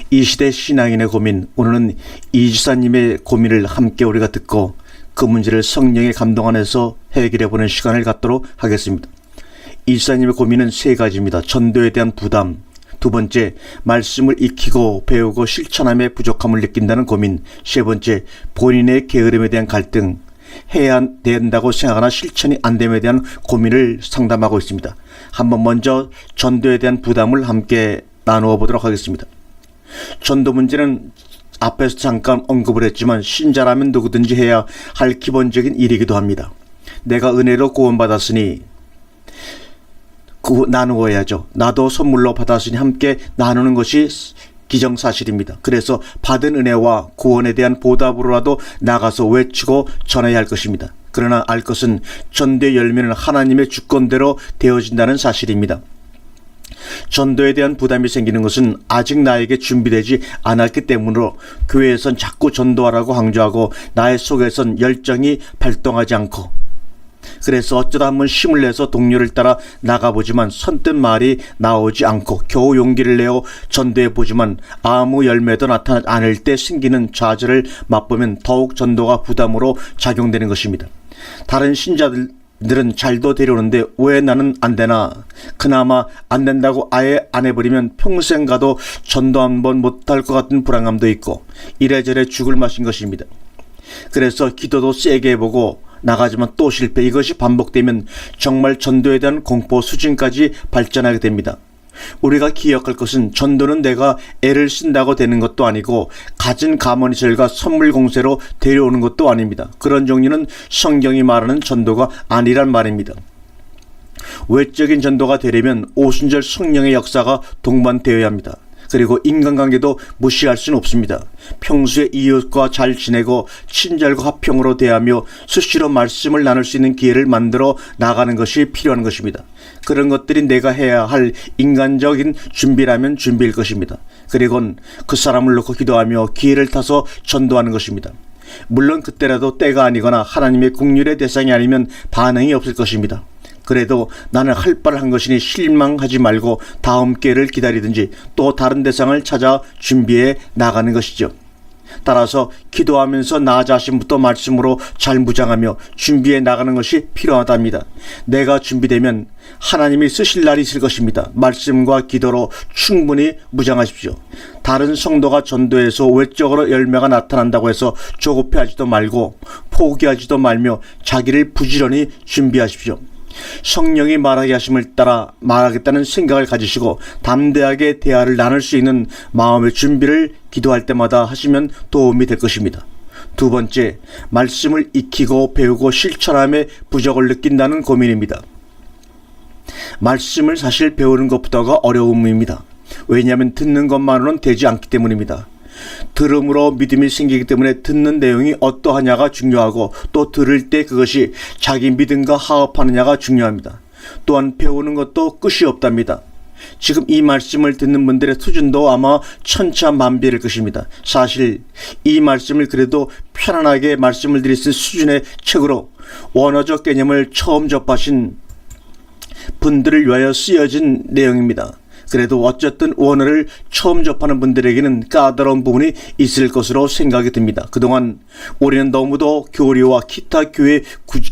이 시대 신앙인의 고민, 오늘은 이지사님의 고민을 함께 우리가 듣고 그 문제를 성령의 감동 안에서 해결해보는 시간을 갖도록 하겠습니다. 이지사님의 고민은 세 가지입니다. 전도에 대한 부담, 두 번째, 말씀을 익히고 배우고 실천함에 부족함을 느낀다는 고민, 세 번째, 본인의 게으름에 대한 갈등, 해야 된다고 생각하나 실천이 안 됨에 대한 고민을 상담하고 있습니다. 한번 먼저 전도에 대한 부담을 함께 나누어 보도록 하겠습니다. 전도 문제는 앞에서 잠깐 언급을 했지만 신자라면 누구든지 해야 할 기본적인 일이기도 합니다. 내가 은혜로 구원받았으니 나누어야죠. 나도 선물로 받았으니 함께 나누는 것이 기정사실입니다. 그래서 받은 은혜와 구원에 대한 보답으로라도 나가서 외치고 전해야 할 것입니다. 그러나 알 것은 전도의 열매는 하나님의 주권대로 되어진다는 사실입니다. 전도에 대한 부담이 생기는 것은 아직 나에게 준비되지 않았기 때문으로 교회에선 자꾸 전도하라고 강조하고 나의 속에선 열정이 발동하지 않고, 그래서 어쩌다 한번 힘을 내서 동료를 따라 나가보지만 선뜻 말이 나오지 않고 겨우 용기를 내어 전도해보지만 아무 열매도 나타나지 않을 때 생기는 좌절을 맛보면 더욱 전도가 부담으로 작용되는 것입니다. 다른 신자들은 잘도 데려오는데 왜 나는 안 되나? 그나마 안 된다고 아예 안 해버리면 평생 가도 전도 한번 못할 것 같은 불안감도 있고 이래저래 죽을 맛인 것입니다. 그래서 기도도 세게 해보고 나가지만 또 실패, 이것이 반복되면 정말 전도에 대한 공포 수준까지 발전하게 됩니다. 우리가 기억할 것은 전도는 내가 애를 쓴다고 되는 것도 아니고 갖은 가머니절과 선물 공세로 데려오는 것도 아닙니다. 그런 종류는 성경이 말하는 전도가 아니란 말입니다. 외적인 전도가 되려면 오순절 성령의 역사가 동반되어야 합니다. 그리고 인간관계도 무시할 수는 없습니다. 평소에 이웃과 잘 지내고 친절과 화평으로 대하며 수시로 말씀을 나눌 수 있는 기회를 만들어 나가는 것이 필요한 것입니다. 그런 것들이 내가 해야 할 인간적인 준비라면 준비일 것입니다. 그리고는 그 사람을 놓고 기도하며 기회를 타서 전도하는 것입니다. 물론 그때라도 때가 아니거나 하나님의 긍휼의 대상이 아니면 반응이 없을 것입니다. 그래도 나는 할 바를 한 것이니 실망하지 말고 다음 기회를 기다리든지 또 다른 대상을 찾아 준비해 나가는 것이죠. 따라서 기도하면서 나 자신부터 말씀으로 잘 무장하며 준비해 나가는 것이 필요하답니다. 내가 준비되면 하나님이 쓰실 날이 있을 것입니다. 말씀과 기도로 충분히 무장하십시오. 다른 성도가 전도해서 외적으로 열매가 나타난다고 해서 조급해하지도 말고 포기하지도 말며 자기를 부지런히 준비하십시오. 성령이 말하게 하심을 따라 말하겠다는 생각을 가지시고 담대하게 대화를 나눌 수 있는 마음의 준비를 기도할 때마다 하시면 도움이 될 것입니다. 두 번째, 말씀을 익히고 배우고 실천함에 부족을 느낀다는 고민입니다. 말씀을 사실 배우는 것보다가 어려움입니다. 왜냐하면 듣는 것만으로는 되지 않기 때문입니다. 들음으로 믿음이 생기기 때문에 듣는 내용이 어떠하냐가 중요하고 또 들을 때 그것이 자기 믿음과 화합하느냐가 중요합니다. 또한 배우는 것도 끝이 없답니다. 지금 이 말씀을 듣는 분들의 수준도 아마 천차만별일 것입니다. 사실 이 말씀을 그래도 편안하게 말씀을 드릴 수 있는 수준의 책으로 원어적 개념을 처음 접하신 분들을 위하여 쓰여진 내용입니다. 그래도 어쨌든 원어를 처음 접하는 분들에게는 까다로운 부분이 있을 것으로 생각이 듭니다. 그동안 우리는 너무도 교리와 기타 교회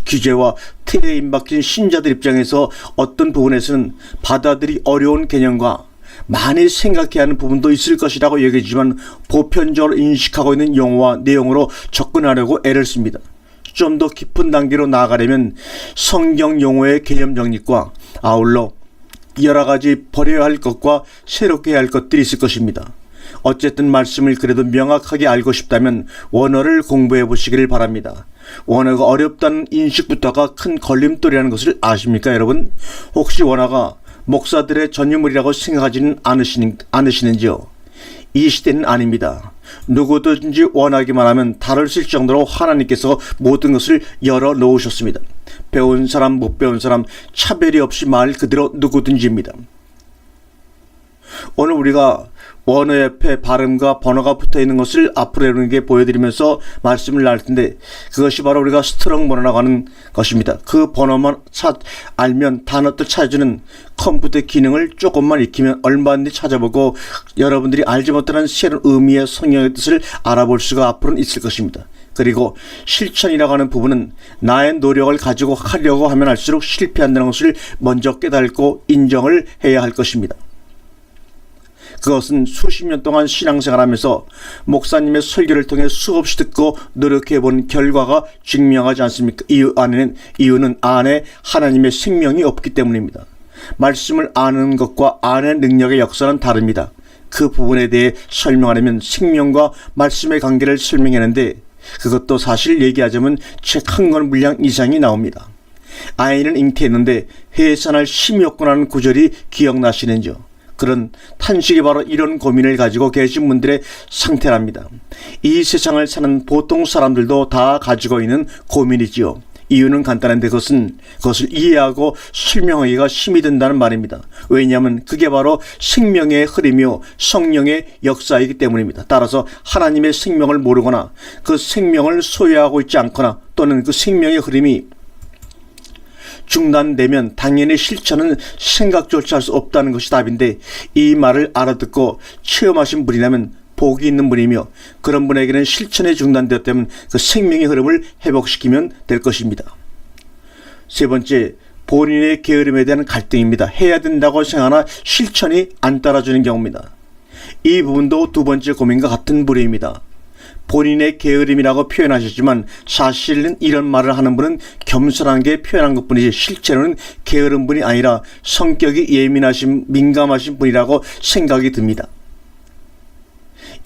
규제와 틀에 임박힌 신자들 입장에서 어떤 부분에서는 받아들이기 어려운 개념과 많이 생각해야 하는 부분도 있을 것이라고 얘기하지만 보편적으로 인식하고 있는 용어와 내용으로 접근하려고 애를 씁니다. 좀 더 깊은 단계로 나아가려면 성경 용어의 개념 정립과 아울러 여러 가지 버려야 할 것과 새롭게 해야 할 것들이 있을 것입니다. 어쨌든 말씀을 그래도 명확하게 알고 싶다면 원어를 공부해 보시기를 바랍니다. 원어가 어렵다는 인식부터가 큰 걸림돌이라는 것을 아십니까, 여러분? 혹시 원어가 목사들의 전유물이라고 생각하지는 않으시는지요? 이 시대는 아닙니다. 누구든지 원하기만 하면 다를 수 있을 정도로 하나님께서 모든 것을 열어 놓으셨습니다. 배운 사람, 못 배운 사람 차별이 없이 말 그대로 누구든지입니다. 오늘 우리가 원어 옆에 발음과 번호가 붙어 있는 것을 앞으로 이렇게 보여드리면서 말씀을 나눌 텐데, 그것이 바로 우리가 스트롱 번호라고 하는 것입니다. 그 번호만 알면 단어들 찾아주는 컴퓨터 기능을 조금만 익히면 얼마든지 찾아보고 여러분들이 알지 못하는 새로운 의미의 성경의 뜻을 알아볼 수가 앞으로는 있을 것입니다. 그리고 실천이라고 하는 부분은 나의 노력을 가지고 하려고 하면 할수록 실패한다는 것을 먼저 깨닫고 인정을 해야 할 것입니다. 그것은 수십 년 동안 신앙생활하면서 목사님의 설교를 통해 수없이 듣고 노력해본 결과가 증명하지 않습니까? 이유는 안에 하나님의 생명이 없기 때문입니다. 말씀을 아는 것과 안의 능력의 역사는 다릅니다. 그 부분에 대해 설명하려면 생명과 말씀의 관계를 설명하는데, 그것도 사실 얘기하자면 책 한 권 분량 이상이 나옵니다. 아이는 잉태했는데 해산할 힘이 없구나는 구절이 기억나시는지요? 그런 탄식이 바로 이런 고민을 가지고 계신 분들의 상태랍니다. 이 세상을 사는 보통 사람들도 다 가지고 있는 고민이지요. 이유는 간단한데 그것을 이해하고 설명하기가 힘이 든다는 말입니다. 왜냐하면 그게 바로 생명의 흐름이요 성령의 역사이기 때문입니다. 따라서 하나님의 생명을 모르거나 그 생명을 소유하고 있지 않거나 또는 그 생명의 흐름이 중단되면 당연히 실천은 생각조차 할 수 없다는 것이 답인데, 이 말을 알아듣고 체험하신 분이라면 복이 있는 분이며, 그런 분에게는 실천이 중단되었다면 그 생명의 흐름을 회복시키면 될 것입니다. 세 번째, 본인의 게으름에 대한 갈등입니다. 해야 된다고 생각하나 실천이 안 따라주는 경우입니다. 이 부분도 두 번째 고민과 같은 부류입니다. 본인의 게으름이라고 표현하셨지만 사실은 이런 말을 하는 분은 겸손하게 표현한 것뿐이지 실제로는 게으른 분이 아니라 성격이 예민하신 민감하신 분이라고 생각이 듭니다.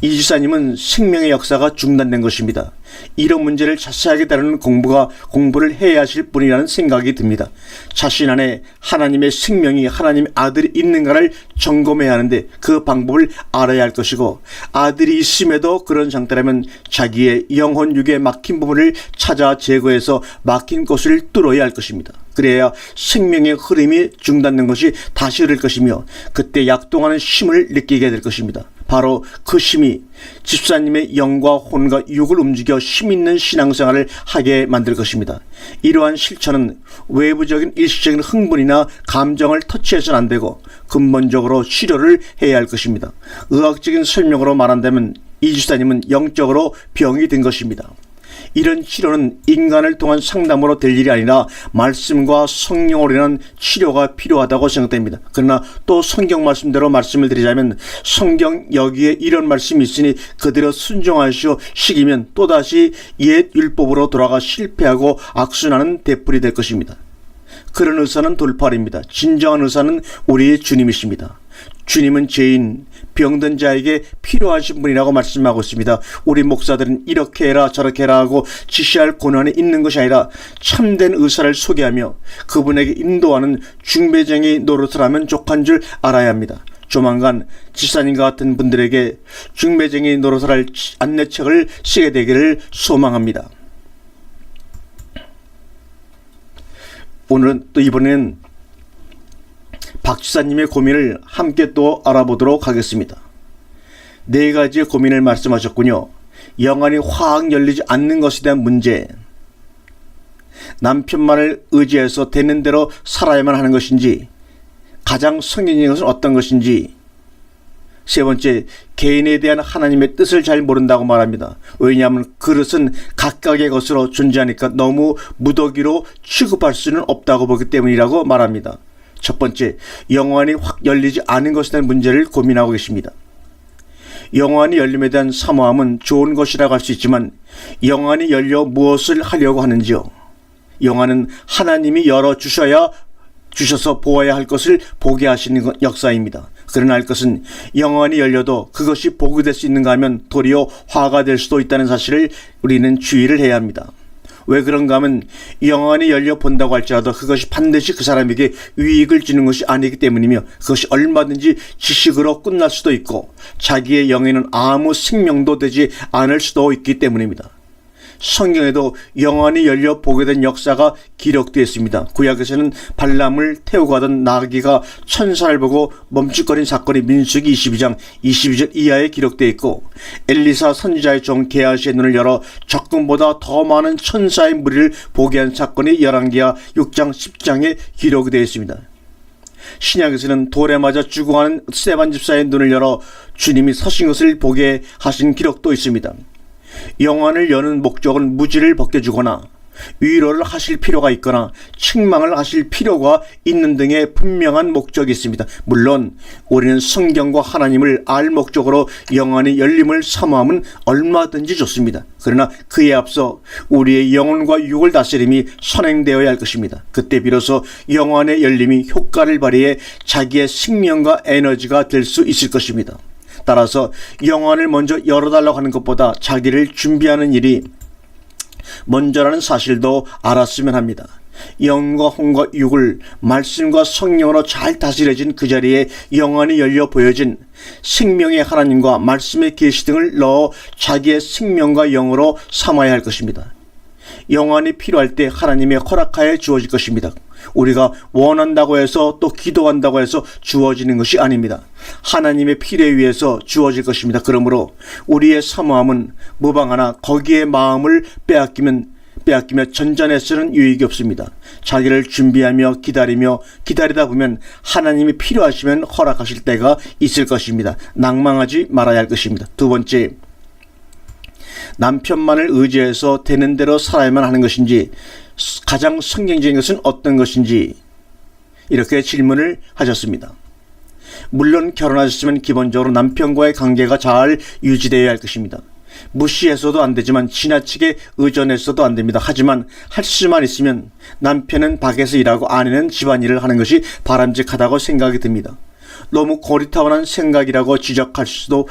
이 지사님은 생명의 역사가 중단된 것입니다. 이런 문제를 자세하게 다루는 공부를 해야 하실 분이라는 생각이 듭니다. 자신 안에 하나님의 생명이 하나님의 아들이 있는가를 점검해야 하는데 그 방법을 알아야 할 것이고, 아들이 있음에도 그런 상태라면 자기의 영혼 육에 막힌 부분을 찾아 제거해서 막힌 곳을 뚫어야 할 것입니다. 그래야 생명의 흐름이 중단된 것이 다시 흐를 것이며 그때 약동하는 힘을 느끼게 될 것입니다. 바로 그 힘이 집사님의 영과 혼과 육을 움직여 힘있는 신앙생활을 하게 만들 것입니다. 이러한 실천은 외부적인 일시적인 흥분이나 감정을 터치해서는 안 되고 근본적으로 치료를 해야 할 것입니다. 의학적인 설명으로 말한다면 이 집사님은 영적으로 병이 된 것입니다. 이런 치료는 인간을 통한 상담으로 될 일이 아니라 말씀과 성령으로 인한 치료가 필요하다고 생각됩니다. 그러나 또 성경 말씀대로 말씀을 드리자면, 성경 여기에 이런 말씀이 있으니 그대로 순종하시오 시기면 또다시 옛 율법으로 돌아가 실패하고 악순환은 되풀이 될 것입니다. 그런 의사는 돌팔입니다. 진정한 의사는 우리의 주님이십니다. 주님은 죄인, 병든 자에게 필요하신 분이라고 말씀하고 있습니다. 우리 목사들은 이렇게 해라 저렇게 해라 하고 지시할 권한이 있는 것이 아니라 참된 의사를 소개하며 그분에게 인도하는 중배쟁이 노릇을 하면 족한 줄 알아야 합니다. 조만간 지사님과 같은 분들에게 중배쟁이 노릇을 할 안내책을 쓰게 되기를 소망합니다. 오늘은 또 이번에는 박 지사님의 고민을 함께 또 알아보도록 하겠습니다. 네 가지의 고민을 말씀하셨군요. 영안이 확 열리지 않는 것에 대한 문제, 남편만을 의지해서 되는 대로 살아야만 하는 것인지, 가장 성경적인 것은 어떤 것인지, 세 번째, 개인에 대한 하나님의 뜻을 잘 모른다고 말합니다. 왜냐하면 그릇은 각각의 것으로 존재하니까 너무 무더기로 취급할 수는 없다고 보기 때문이라고 말합니다. 첫 번째, 영안이 확 열리지 않은 것에 대한 문제를 고민하고 계십니다. 영안이 열림에 대한 사모함은 좋은 것이라고 할 수 있지만 영안이 열려 무엇을 하려고 하는지요? 영안은 하나님이 주셔서 보아야 할 것을 보게 하시는 역사입니다. 그러나 할 것은 영안이 열려도 그것이 복이 될 수 있는가 하면 도리어 화가 될 수도 있다는 사실을 우리는 주의를 해야 합니다. 왜 그런가 하면 영안이 열려 본다고 할지라도 그것이 반드시 그 사람에게 유익을 주는 것이 아니기 때문이며, 그것이 얼마든지 지식으로 끝날 수도 있고 자기의 영에는 아무 생명도 되지 않을 수도 있기 때문입니다. 성경에도 영안이 열려 보게 된 역사가 기록되어 있습니다. 구약에서는 발람을 태우고 가던 나귀가 천사를 보고 멈칫거린 사건이 민수기 22장 22절 이하에 기록되어 있고, 엘리사 선지자의 종 게하시의 눈을 열어 적금보다 더 많은 천사의 무리를 보게 한 사건이 열왕기하 6장 10장에 기록이 되어 있습니다. 신약에서는 돌에 맞아 죽어가는 스데반 집사의 눈을 열어 주님이 서신 것을 보게 하신 기록도 있습니다. 영안을 여는 목적은 무지를 벗겨주거나 위로를 하실 필요가 있거나 책망을 하실 필요가 있는 등의 분명한 목적이 있습니다. 물론 우리는 성경과 하나님을 알 목적으로 영안의 열림을 사모함은 얼마든지 좋습니다. 그러나 그에 앞서 우리의 영혼과 육을 다스림이 선행되어야 할 것입니다. 그때 비로소 영안의 열림이 효과를 발휘해 자기의 생명과 에너지가 될 수 있을 것입니다. 따라서 영안을 먼저 열어달라고 하는 것보다 자기를 준비하는 일이 먼저라는 사실도 알았으면 합니다. 영과 혼과 육을 말씀과 성령으로 잘 다스려진 그 자리에 영안이 열려 보여진 생명의 하나님과 말씀의 계시 등을 넣어 자기의 생명과 영으로 삼아야 할 것입니다. 영안이 필요할 때 하나님의 허락하에 주어질 것입니다. 우리가 원한다고 해서 또 기도한다고 해서 주어지는 것이 아닙니다. 하나님의 필요에 의해서 주어질 것입니다. 그러므로 우리의 사모함은 무방하나 거기에 마음을 빼앗기며 전전해서는 유익이 없습니다. 자기를 준비하며 기다리다 보면 하나님이 필요하시면 허락하실 때가 있을 것입니다. 낭망하지 말아야 할 것입니다. 두 번째, 남편만을 의지해서 되는 대로 살아야만 하는 것인지, 가장 성경적인 것은 어떤 것인지, 이렇게 질문을 하셨습니다. 물론 결혼하셨으면 기본적으로 남편과의 관계가 잘 유지되어야 할 것입니다. 무시해서도 안 되지만 지나치게 의존해서도 안 됩니다. 하지만 할 수만 있으면 남편은 밖에서 일하고 아내는 집안일을 하는 것이 바람직하다고 생각이 듭니다. 너무 고리타분한 생각이라고 지적할 수도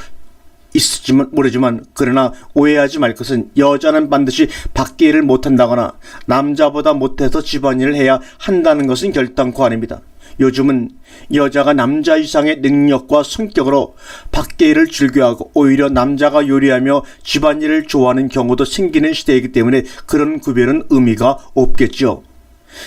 있을지 모르지만, 그러나 오해하지 말 것은 여자는 반드시 밖에 일을 못한다거나 남자보다 못해서 집안일을 해야 한다는 것은 결단코 아닙니다. 요즘은 여자가 남자 이상의 능력과 성격으로 밖에 일을 즐겨하고 오히려 남자가 요리하며 집안일을 좋아하는 경우도 생기는 시대이기 때문에 그런 구별은 의미가 없겠죠.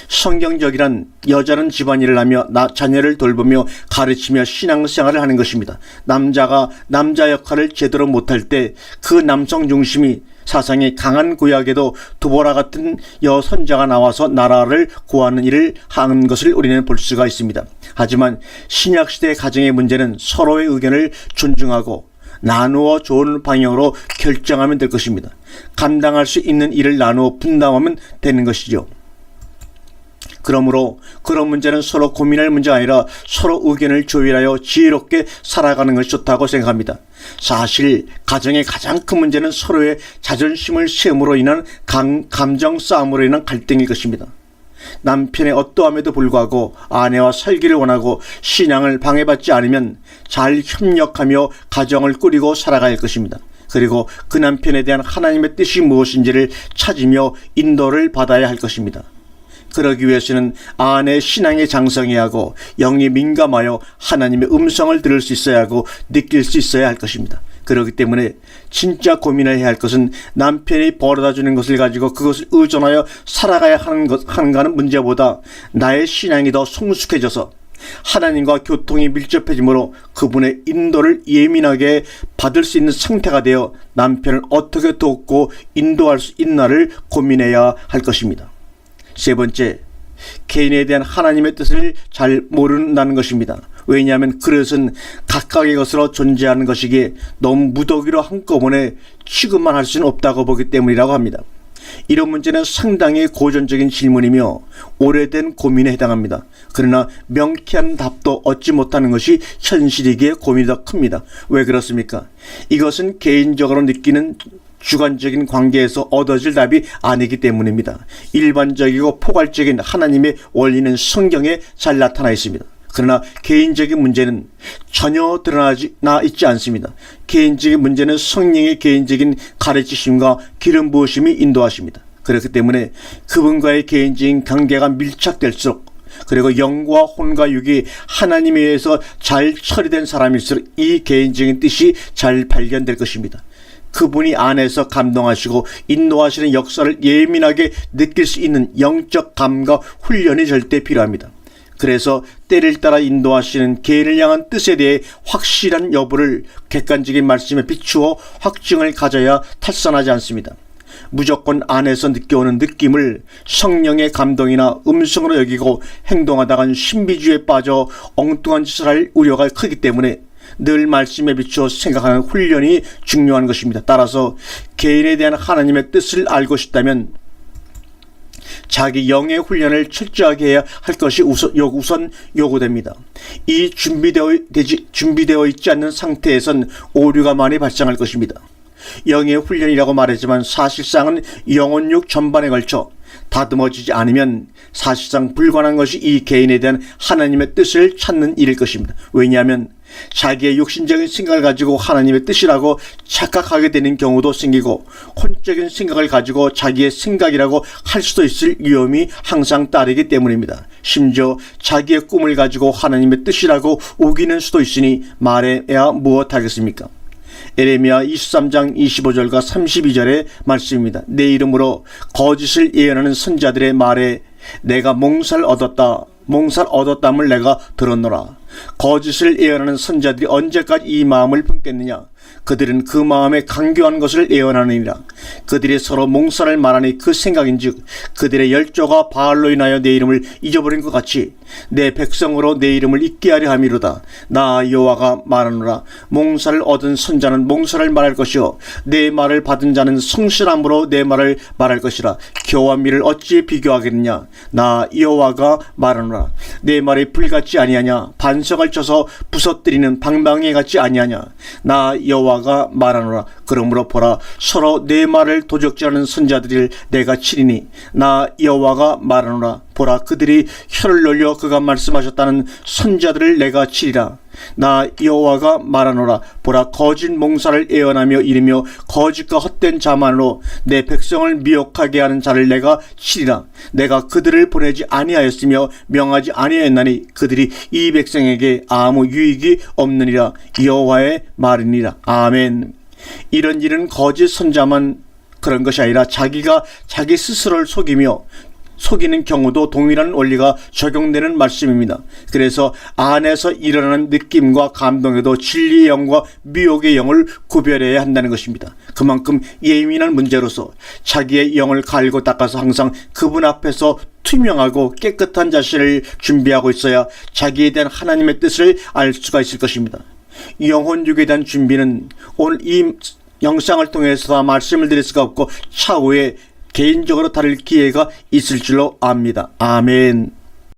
성경적이란 여자는 집안일을 하며 자녀를 돌보며 가르치며 신앙생활을 하는 것입니다. 남자가 남자 역할을 제대로 못할 때 그 남성 중심이 사상이 강한 구약에도 두보라 같은 여선자가 나와서 나라를 구하는 일을 하는 것을 우리는 볼 수가 있습니다. 하지만 신약시대의 가정의 문제는 서로의 의견을 존중하고 나누어 좋은 방향으로 결정하면 될 것입니다. 감당할 수 있는 일을 나누어 분담하면 되는 것이죠. 그러므로 그런 문제는 서로 고민할 문제가 아니라 서로 의견을 조율하여 지혜롭게 살아가는 것이 좋다고 생각합니다. 사실 가정의 가장 큰 문제는 서로의 자존심을 세움으로 인한 감정 싸움으로 인한 갈등일 것입니다. 남편의 어떠함에도 불구하고 아내와 살기를 원하고 신앙을 방해받지 않으면 잘 협력하며 가정을 꾸리고 살아갈 것입니다. 그리고 그 남편에 대한 하나님의 뜻이 무엇인지를 찾으며 인도를 받아야 할 것입니다. 그러기 위해서는 아내의 신앙에 장성해야 하고 영이 민감하여 하나님의 음성을 들을 수 있어야 하고 느낄 수 있어야 할 것입니다. 그렇기 때문에 진짜 고민을 해야 할 것은 남편이 벌어다 주는 것을 가지고 그것을 의존하여 살아가야 하는가는 문제보다 나의 신앙이 더 성숙해져서 하나님과 교통이 밀접해지므로 그분의 인도를 예민하게 받을 수 있는 상태가 되어 남편을 어떻게 돕고 인도할 수 있나를 고민해야 할 것입니다. 세 번째, 개인에 대한 하나님의 뜻을 잘 모른다는 것입니다. 왜냐하면 그릇은 각각의 것으로 존재하는 것이기에 너무 무더기로 한꺼번에 취급만 할 수는 없다고 보기 때문이라고 합니다. 이런 문제는 상당히 고전적인 질문이며 오래된 고민에 해당합니다. 그러나 명쾌한 답도 얻지 못하는 것이 현실이기에 고민이 더 큽니다. 왜 그렇습니까? 이것은 개인적으로 느끼는 주관적인 관계에서 얻어질 답이 아니기 때문입니다. 일반적이고 포괄적인 하나님의 원리는 성경에 잘 나타나 있습니다. 그러나 개인적인 문제는 전혀 드러나 있지 않습니다. 개인적인 문제는 성령의 개인적인 가르치심과 기름 부으심이 인도하십니다. 그렇기 때문에 그분과의 개인적인 관계가 밀착될수록, 그리고 영과 혼과 육이 하나님에 의해서 잘 처리된 사람일수록 이 개인적인 뜻이 잘 발견될 것입니다. 그분이 안에서 감동하시고 인도하시는 역사를 예민하게 느낄 수 있는 영적 감각 훈련이 절대 필요합니다. 그래서 때를 따라 인도하시는 개인을 향한 뜻에 대해 확실한 여부를 객관적인 말씀에 비추어 확증을 가져야 탈선하지 않습니다. 무조건 안에서 느껴오는 느낌을 성령의 감동이나 음성으로 여기고 행동하다간 신비주의에 빠져 엉뚱한 짓을 할 우려가 크기 때문에 늘 말씀에 비추어 생각하는 훈련이 중요한 것입니다. 따라서 개인에 대한 하나님의 뜻을 알고 싶다면 자기 영의 훈련을 철저하게 해야 할 것이 우선 요구됩니다. 이 준비되어 있지 않는 상태에선 오류가 많이 발생할 것입니다. 영의 훈련이라고 말하지만 사실상은 영혼육 전반에 걸쳐 다듬어지지 않으면 사실상 불가능한 것이 이 개인에 대한 하나님의 뜻을 찾는 일일 것입니다. 왜냐하면 자기의 육신적인 생각을 가지고 하나님의 뜻이라고 착각하게 되는 경우도 생기고 혼적인 생각을 가지고 자기의 생각이라고 할 수도 있을 위험이 항상 따르기 때문입니다. 심지어 자기의 꿈을 가지고 하나님의 뜻이라고 우기는 수도 있으니 말해야 무엇하겠습니까? 에레미야 23장 25절과 32절의 말씀입니다. 내 이름으로 거짓을 예언하는 선자들의 말에 내가 몽살 얻었담을 내가 들었노라. 거짓을 예언하는 선자들이 언제까지 이 마음을 품겠느냐? 그들은 그 마음에 강교한 것을 예언하느니라. 그들이 서로 몽살을 말하니 그 생각인즉 그들의 열조가 바알로 인하여 내 이름을 잊어버린 것 같이 내 백성으로 내 이름을 잊게 하려 함이로다. 나 여호와가 말하노라. 몽살을 얻은 선자는 몽살을 말할 것이요 내 말을 받은 자는 성실함으로 내 말을 말할 것이라. 겨와 밀을 어찌 비교하겠느냐? 나 여호와가 말하노라. 내 말이 불같지 아니하냐? 반석을 쳐서 부서뜨리는 방망이 같지 아니하냐? 나 여호와가 말하노라. 그러므로 보라, 서로 내 말을 도적질하는 선자들을 내가 치리니 나 여호와가 말하노라. 보라, 그들이 혀를 놀려 그가 말씀하셨다는 선자들을 내가 치리라. 나 여호와가 말하노라. 보라, 거짓 몽사를 예언하며 이르며 거짓과 헛된 자만으로 내 백성을 미혹하게 하는 자를 내가 치리라. 내가 그들을 보내지 아니하였으며 명하지 아니하였나니 그들이 이 백성에게 아무 유익이 없느니라. 여호와의 말이니라. 아멘. 이런 일은 거짓 선자만 그런 것이 아니라 자기가 자기 스스로를 속이는 경우도 동일한 원리가 적용되는 말씀입니다. 그래서 안에서 일어나는 느낌과 감동에도 진리의 영과 미혹의 영을 구별해야 한다는 것입니다. 그만큼 예민한 문제로서 자기의 영을 갈고 닦아서 항상 그분 앞에서 투명하고 깨끗한 자신을 준비하고 있어야 자기에 대한 하나님의 뜻을 알 수가 있을 것입니다. 영혼육에 대한 준비는 오늘 이 영상을 통해서 다 말씀을 드릴 수가 없고 차후에 개인적으로 다룰 기회가 있을 줄로 압니다. 아멘.